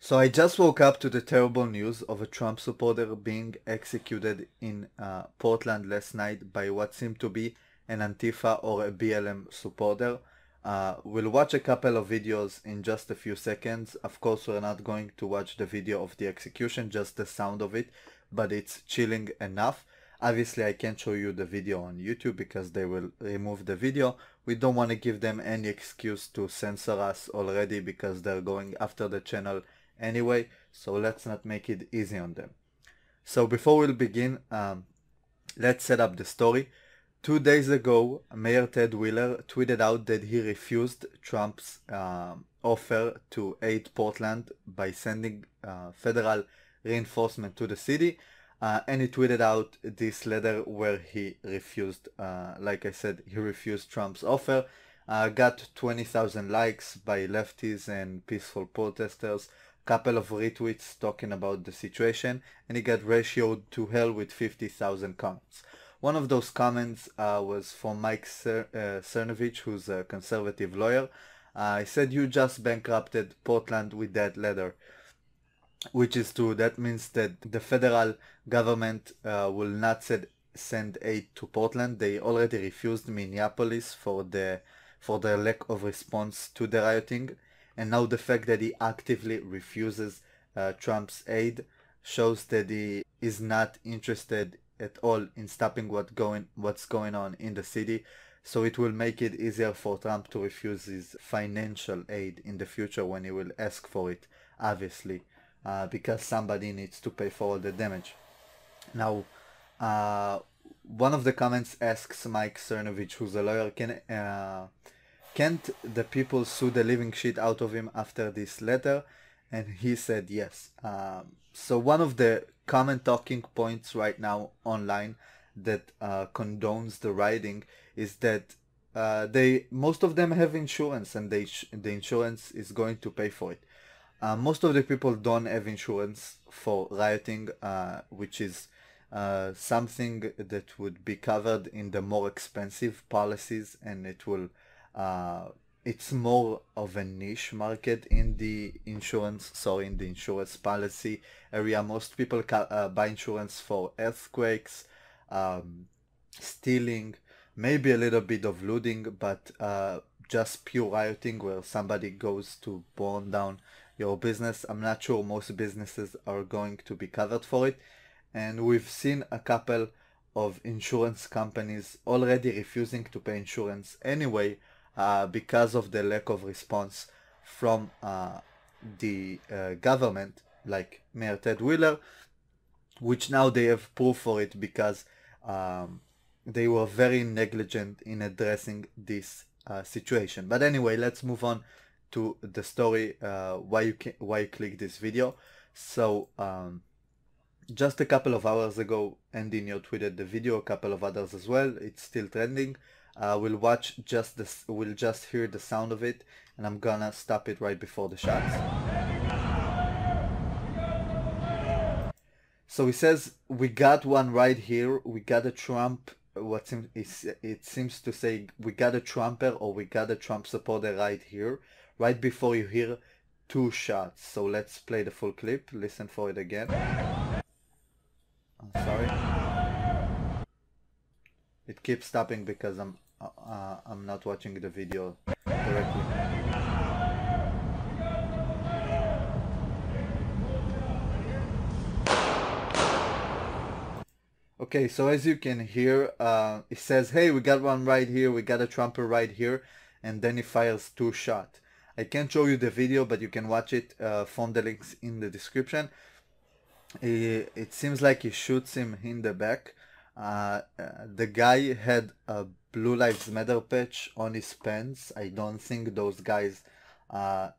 So I just woke up to the terrible news of a Trump supporter being executed in Portland last night by what seemed to be an Antifa or a BLM supporter. We'll watch a couple of videos in just a few seconds. Of course, we're not going to watch the video of the execution, just the sound of it, but it's chilling enough. Obviously, I can't show you the video on YouTube because they will remove the video. We don't want to give them any excuse to censor us already because they're going after the channel anyway, so let's not make it easy on them. So before we'll begin, let's set up the story. 2 days ago, Mayor Ted Wheeler tweeted out that he refused Trump's offer to aid Portland by sending federal reinforcement to the city. And he tweeted out this letter where he refused, like I said, he refused Trump's offer. Got 20,000 likes by lefties and peaceful protesters, couple of retweets talking about the situation, and he got ratioed to hell with 50,000 comments. One of those comments was from Mike Cernovich, who's a conservative lawyer. He said, "You just bankrupted Portland with that letter," which is true. That means that the federal government will not send aid to Portland. They already refused Minneapolis for their lack of response to the rioting, and now the fact that he actively refuses Trump's aid shows that he is not interested at all in stopping what's going on in the city. So it will make it easier for Trump to refuse his financial aid in the future when he will ask for it, obviously, because somebody needs to pay for all the damage. Now, one of the comments asks Mike Cernovich, who's a lawyer, can't the people sue the living shit out of him after this letter? And he said yes. So one of the common talking points right now online that condones the rioting is that most of them have insurance, and the insurance is going to pay for it. Most of the people don't have insurance for rioting, which is something that would be covered in the more expensive policies, and it's more of a niche market in the insurance policy area. Most people buy insurance for earthquakes, stealing, maybe a little bit of looting, but just pure rioting where somebody goes to burn down your business. I'm not sure most businesses are going to be covered for it. And we've seen a couple of insurance companies already refusing to pay insurance anyway because of the lack of response from the government, like Mayor Ted Wheeler, which now they have proof for it because they were very negligent in addressing this situation. But anyway, let's move on to the story, why you click this video. So just a couple of hours ago, Andy Neo tweeted the video, a couple of others as well. It's still trending. We'll just hear the sound of it, and I'm gonna stop it right before the shots. So he says, "We got one right here. We got a Trump." It seems to say, "We got a Trumper," or "We got a Trump supporter right here," right before you hear 2 shots. So let's play the full clip. Listen for it again. I'm sorry. It keeps stopping because I'm not watching the video directly. Okay, so as you can hear, it says, "Hey, we got one right here. We got a Trumper right here," and then he fires 2 shots. I can't show you the video, but you can watch it from the links in the description. It seems like he shoots him in the back. The guy had a Blue Lives Matter patch on his pants. I don't think those guys have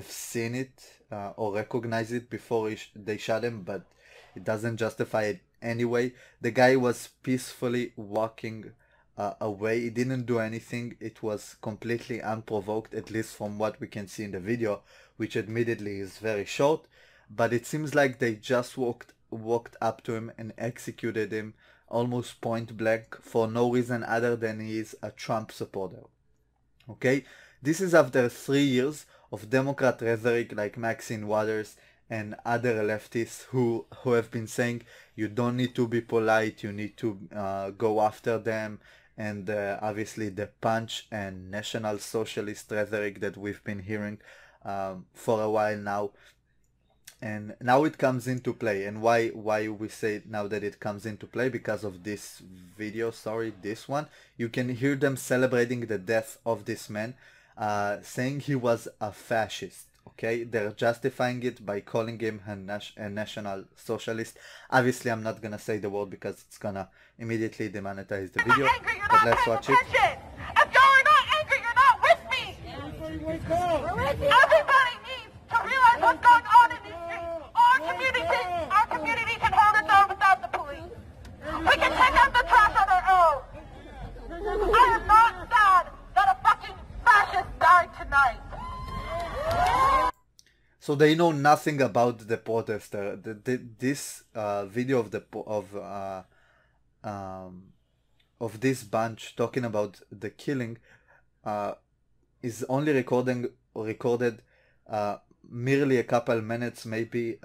seen it or recognize it before they shot him, but it doesn't justify it anyway. The guy was peacefully walking away. He didn't do anything. It was completely unprovoked, at least from what we can see in the video, which admittedly is very short. But it seems like they just walked up to him and executed him almost point blank for no reason other than he is a Trump supporter. Okay, this is after 3 years of Democrat rhetoric like Maxine Waters and other leftists who have been saying you don't need to be polite, you need to go after them, and obviously the punch and National Socialist rhetoric that we've been hearing for a while now. And now it comes into play. And why we say now that it comes into play? Because of this video, sorry, this one. You can hear them celebrating the death of this man, saying he was a fascist. Okay, they're justifying it by calling him a National Socialist. Obviously, I'm not gonna say the word because it's gonna immediately demonetize the video. But let's watch it. If y'all are not angry, you're not with me. Everybody needs to realize what's going on in these streets. Our community can hold its own without the police. We can take out the trash on our own. I am not sad that a fucking fascist died tonight. So they know nothing about the protester. This video of this bunch talking about the killing is only recorded merely a couple minutes, maybe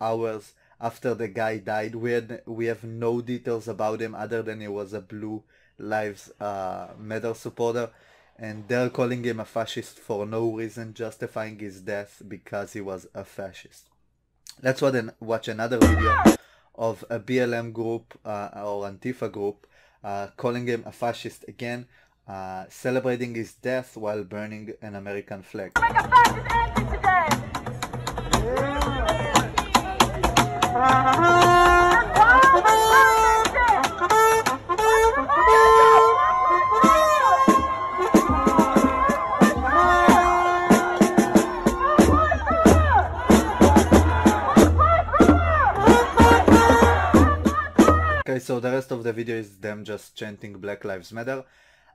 hours after the guy died. We have no details about him other than he was a Blue Lives Matter supporter, and they're calling him a fascist for no reason, justifying his death because he was a fascist. Let's watch another video of a BLM group or Antifa group calling him a fascist again, celebrating his death while burning an American flag. Make a fascist anthem today. Okay, so the rest of the video is them just chanting Black Lives Matter.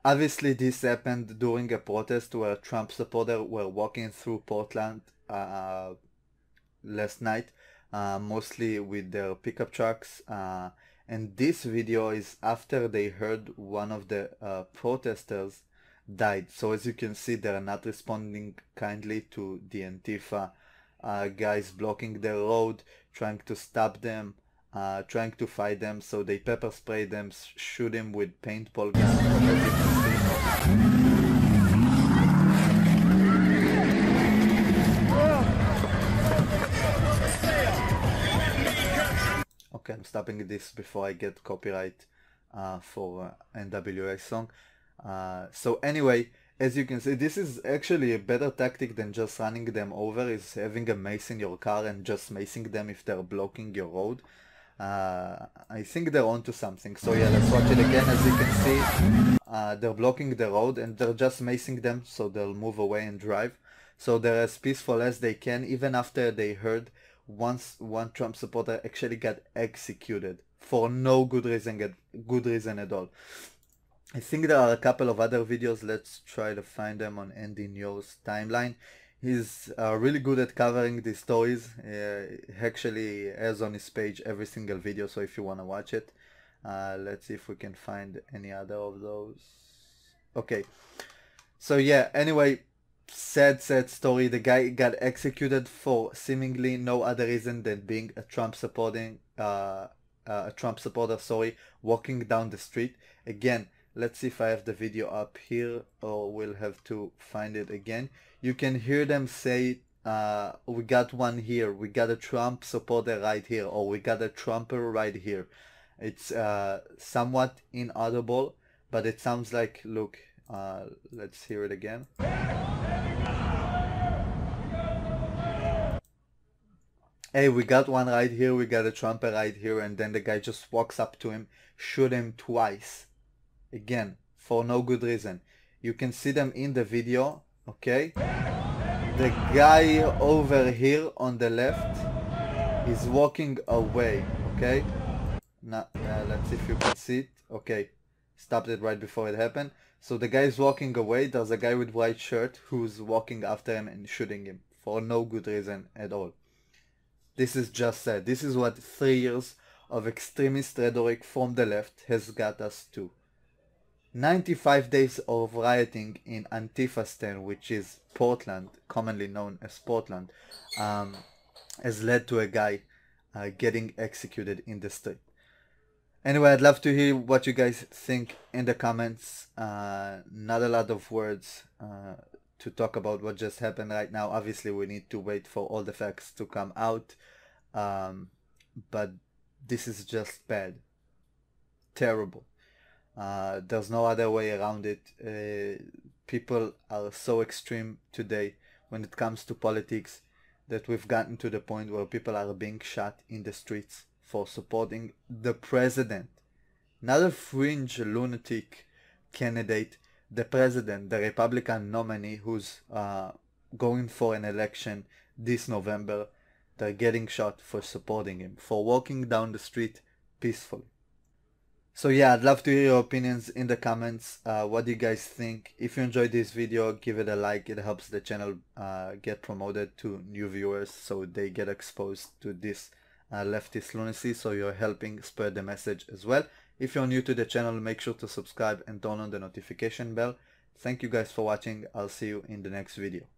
Obviously, this happened during a protest where Trump supporters were walking through Portland last night, mostly with their pickup trucks. And this video is after they heard one of the protesters died. So as you can see, they're not responding kindly to the Antifa guys blocking their road, trying to stop them, trying to fight them. So they pepper spray them, shoot them with paintball guns, as you can see. Okay, I'm stopping this before I get copyright for NWA song. So anyway, as you can see, this is actually a better tactic than just running them over, is having a mace in your car and just macing them if they're blocking your road. I think they're onto something. So yeah, let's watch it again. As you can see, they're blocking the road and they're just macing them so they'll move away and drive. So they're as peaceful as they can, even after they heard one Trump supporter actually got executed for no good reason at all. I think there are a couple of other videos. Let's try to find them on Andy Neo's timeline. He's really good at covering these stories. He actually has on his page every single video, so if you want to watch it, let's see if we can find any other of those. Okay, so yeah, anyway, sad story. The guy got executed for seemingly no other reason than being a Trump supporter, walking down the street. Again, let's see if I have the video up here, or we'll have to find it again. You can hear them say, we got one here, we got a Trump supporter right here, or we got a Trumper right here. It's somewhat inaudible, but it sounds like, look, let's hear it again. Hey, we got one right here, we got a Trumper right here, and then the guy just walks up to him, shoot him twice. Again, for no good reason. You can see them in the video, okay? The guy over here on the left is walking away, okay? Now, let's see if you can see it. Okay, stopped it right before it happened. So the guy is walking away. There's a guy with white shirt who's walking after him and shooting him for no good reason at all. This is just sad. This is what 3 years of extremist rhetoric from the left has got us to. 95 days of rioting in Antifastan, which is Portland, commonly known as Portland. has led to a guy getting executed in the street. Anyway, I'd love to hear what you guys think in the comments. Not a lot of words to talk about what just happened right now. Obviously, we need to wait for all the facts to come out. But this is just bad. Terrible. There's no other way around it. People are so extreme today when it comes to politics that we've gotten to the point where people are being shot in the streets for supporting the president. Not a fringe lunatic candidate, the president, the Republican nominee who's going for an election this November. They're getting shot for supporting him, for walking down the street peacefully. So yeah, I'd love to hear your opinions in the comments. What do you guys think? If you enjoyed this video, give it a like. It helps the channel get promoted to new viewers so they get exposed to this leftist lunacy, so you're helping spread the message as well. If you're new to the channel, make sure to subscribe and turn on the notification bell. Thank you guys for watching. I'll see you in the next video.